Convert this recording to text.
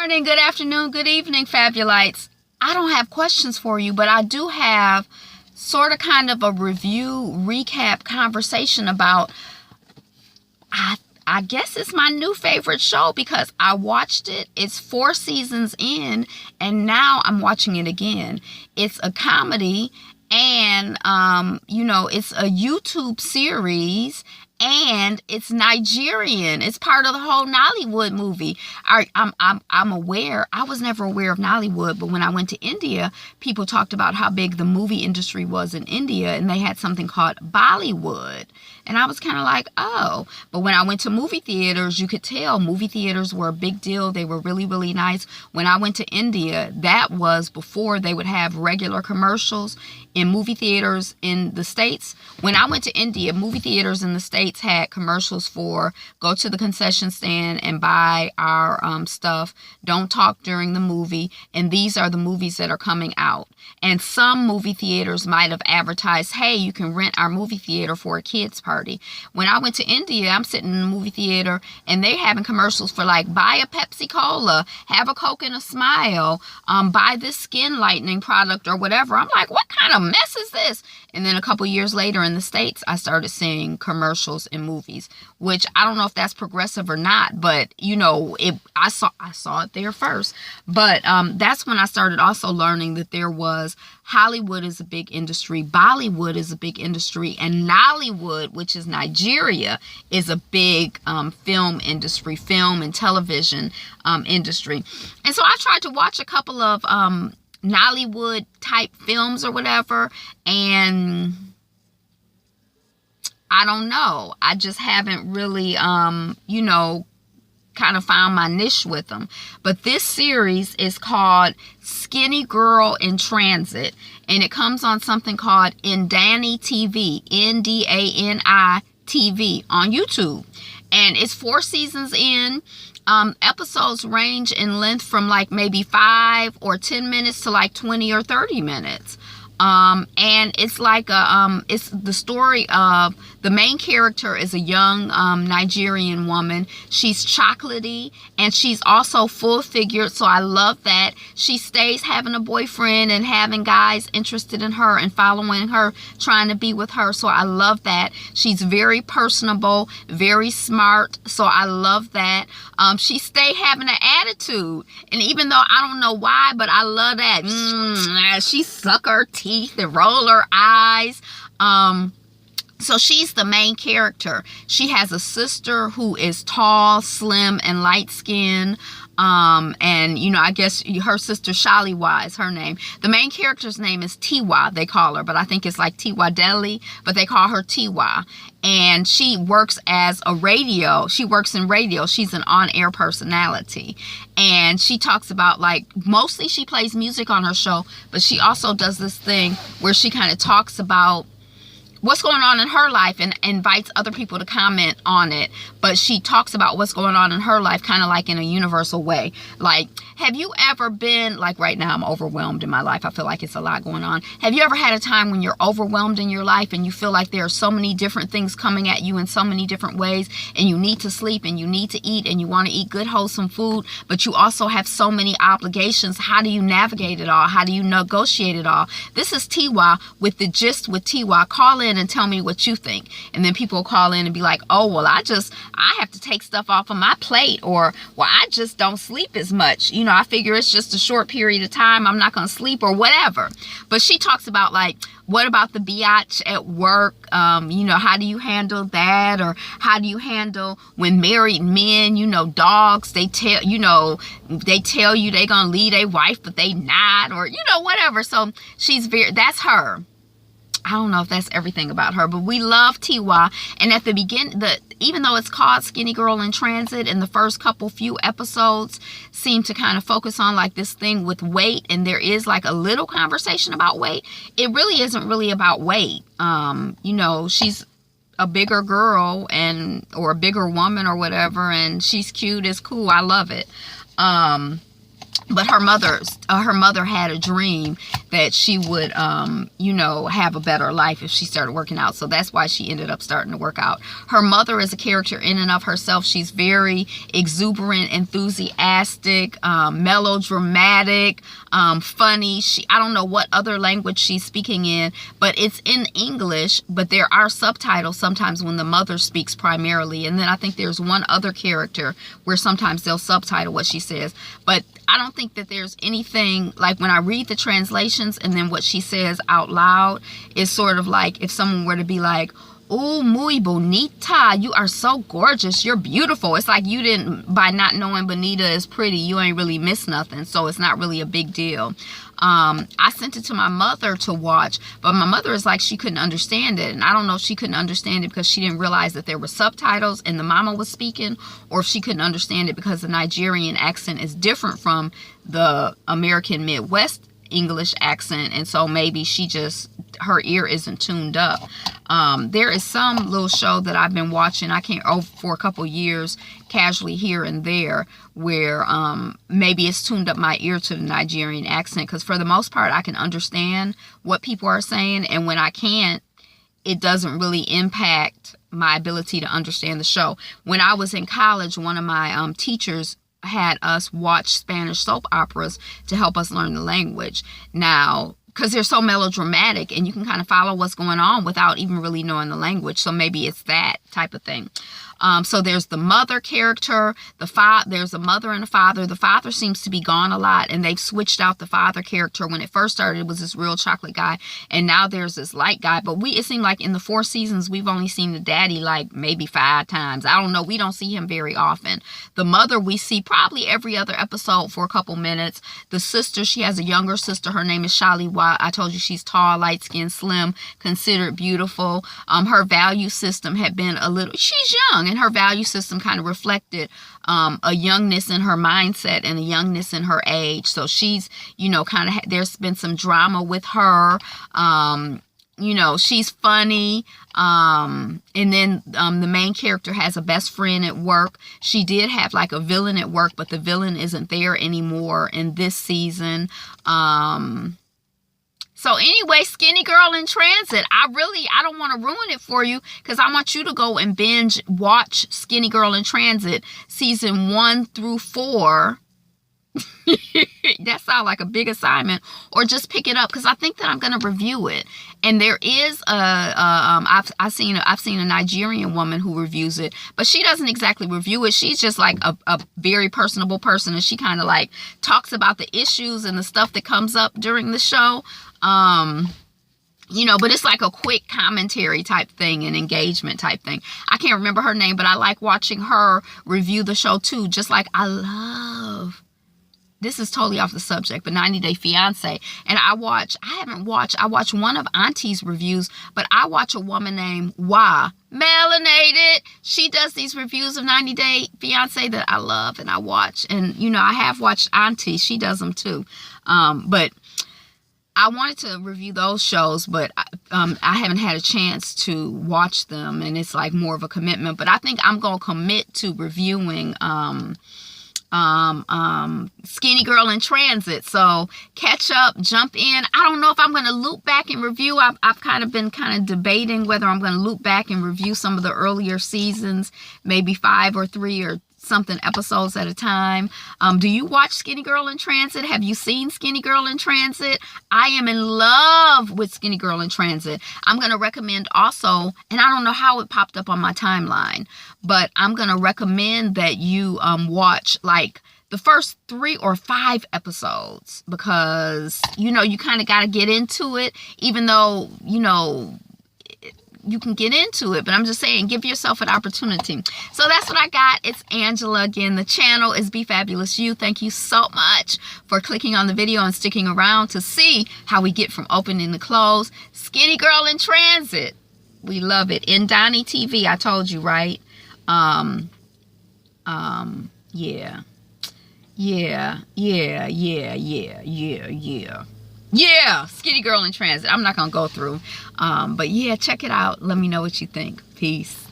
morning, good afternoon, good evening, Fabulites. I don't have questions for you, but I do have sort of kind of a review, recap conversation about, I guess it's my new favorite show because I watched it. It's 4 seasons in, and now I'm watching it again. It's a comedy, and, it's a YouTube series, and it's Nigerian. It's part of the whole Nollywood movie. I'm aware. I was never aware of Nollywood, but when I went to India, people talked about how big the movie industry was in India, and they had something called Bollywood. And I was kind of like, oh. But when I went to movie theaters, you could tell movie theaters were a big deal. They were really, really nice. When I went to India, that was before they would have regular commercials in movie theaters in the States. When I went to India, movie theaters in the States had commercials for go to the concession stand and buy our stuff. Don't talk during the movie. And these are the movies that are coming out. And some movie theaters might have advertised, hey, you can rent our movie theater for a kid's party. When I went to India, I'm sitting in the movie theater and they're having commercials for like, buy a Pepsi Cola, have a Coke and a smile, buy this skin lightening product or whatever. I'm like, what kind of mess is this? And then a couple years later in the States, I started seeing commercials in movies, which I don't know if that's progressive or not, but I saw it there first. But that's when I started also learning that there was Hollywood is a big industry, Bollywood is a big industry, and Nollywood, which is Nigeria, is a big film industry, film and television industry. And so I tried to watch a couple of Nollywood type films or whatever, and I don't know. I just haven't really, kind of found my niche with them. But this series is called Skinny Girl in Transit, and it comes on something called NdaniTV, NdaniTV on YouTube. And it's 4 seasons in. Episodes range in length from like maybe 5 or 10 minutes to like 20 or 30 minutes. And it's like it's the story of the main character is a young Nigerian woman. She's chocolatey and she's also full figured. So I love that. She stays having a boyfriend and having guys interested in her and following her, trying to be with her. So I love that. She's very personable, very smart. So I love that. She stay having an attitude. And even though I don't know why, but I love that. She suck her teeth and roll her eyes. So she's the main character. She has a sister who is tall, slim, and light-skinned. And I guess her sister Shaliwa is her name. The main character's name is Tiwa, they call her, but I think it's like Tiwa Deli, but they call her Tiwa. And she works as she works in radio. She's an on-air personality. And she talks about, like, mostly she plays music on her show, but she also does this thing where she kind of talks about what's going on in her life and invites other people to comment on it. But she talks about what's going on in her life kind of like in a universal way. Like, have you ever been, like right now I'm overwhelmed in my life. I feel like it's a lot going on. Have you ever had a time when you're overwhelmed in your life and you feel like there are so many different things coming at you in so many different ways, and you need to sleep and you need to eat and you want to eat good, wholesome food, but you also have so many obligations? How do you navigate it all? How do you negotiate it all? This is Tiwa with the Gist with Tiwa. Call in and tell me what you think. And then people will call in and be like, oh, well, I have to take stuff off of my plate, or, well, I just don't sleep as much. I figure it's just a short period of time. I'm not going to sleep or whatever. But she talks about, like, what about the biatch at work? How do you handle that? Or how do you handle when married men, dogs, they tell you they going to leave their wife, but they not, or, whatever. So that's her. I don't know if that's everything about her, but we love Tiwa. And at the beginning, even though it's called Skinny Girl in Transit, and the first few episodes seem to kind of focus on like this thing with weight, and there is like a little conversation about weight, it really isn't really about weight. She's a bigger girl or a bigger woman or whatever, and she's cute, it's cool. I love it. but her mother had a dream that she would, you know, have a better life if she started working out. So that's why she ended up starting to work out. Her mother is a character in and of herself. She's very exuberant, enthusiastic, melodramatic, funny. I don't know what other language she's speaking in, but it's in English, but there are subtitles sometimes when the mother speaks primarily. And then I think there's one other character where sometimes they'll subtitle what she says. But I don't think that there's anything, like when I read the translations and then what she says out loud is sort of like if someone were to be like, "Oh, muy bonita, you are so gorgeous, you're beautiful." It's like you didn't, by not knowing Bonita is pretty, you ain't really missed nothing. So it's not really a big deal. I sent it to my mother to watch, but my mother is like, she couldn't understand it. And I don't know if she couldn't understand it because she didn't realize that there were subtitles and the mama was speaking, or if she couldn't understand it because the Nigerian accent is different from the American Midwest English accent, and so maybe she just, her ear isn't tuned up. There is some little show that I've been watching, for a couple years, casually here and there, where maybe it's tuned up my ear to the Nigerian accent, because for the most part I can understand what people are saying, and when I can't, it doesn't really impact my ability to understand the show. When I was in college, one of my teachers had us watch Spanish soap operas to help us learn the language. Now, because they're so melodramatic and you can kind of follow what's going on without even really knowing the language. So maybe it's that type of thing. So there's the mother character, there's a mother and a father. The father seems to be gone a lot, and they've switched out the father character. When it first started, it was this real chocolate guy, and now there's this light guy. But it seemed like in the 4 seasons, we've only seen the daddy like maybe 5 times. I don't know. We don't see him very often. The mother we see probably every other episode for a couple minutes. The sister, she has a younger sister. Her name is Shaliwa. I told you she's tall, light-skinned, slim, considered beautiful. Her value system had been she's young, and her value system kind of reflected a youngness in her mindset and a youngness in her age. So she's, you know, kind of, there's been some drama with her. You know, she's funny. And then the main character has a best friend at work. She did have like a villain at work, but the villain isn't there anymore in this season. So anyway, Skinny Girl in Transit. I don't want to ruin it for you, because I want you to go and binge watch Skinny Girl in Transit season 1 through 4. That sounds like a big assignment. Or just pick it up, because I think that I'm going to review it. And there is I've seen a Nigerian woman who reviews it, but she doesn't exactly review it. She's just like a very personable person, and she kind of like talks about the issues and the stuff that comes up during the show. You know, but it's like a quick commentary type thing, an engagement type thing. I can't remember her name, but I like watching her review the show too. Just like this is totally off the subject, but 90 Day Fiance. And I watch one of Auntie's reviews, but I watch a woman named Melanated. She does these reviews of 90 Day Fiance that I love and I watch. And, you know, I have watched Auntie. She does them too. But I wanted to review those shows, but I haven't had a chance to watch them, and it's like more of a commitment. But I think I'm going to commit to reviewing Skinny Girl in Transit. So catch up, jump in. I don't know if I'm going to loop back and review. I've kind of been debating whether I'm going to loop back and review some of the earlier seasons, maybe 5 or 3 or something episodes at a time. Do you watch Skinny Girl in Transit? Have you seen Skinny Girl in Transit? I am in love with Skinny Girl in Transit. I'm going to recommend also, and I don't know how it popped up on my timeline, but I'm going to recommend that you watch like the first 3 or 5 episodes, because, you know, you kind of got to get into it, even though, you know, you can get into it, but I'm just saying, give yourself an opportunity. So that's what I got. It's Angela again. The channel is Be Fabulous You. Thank you so much for clicking on the video and sticking around to see how we get from opening to close. Skinny Girl in Transit. We love it. NdaniTV, I told you, right? Yeah, Skinny Girl in Transit. I'm not going to go through. But yeah, check it out. Let me know what you think. Peace.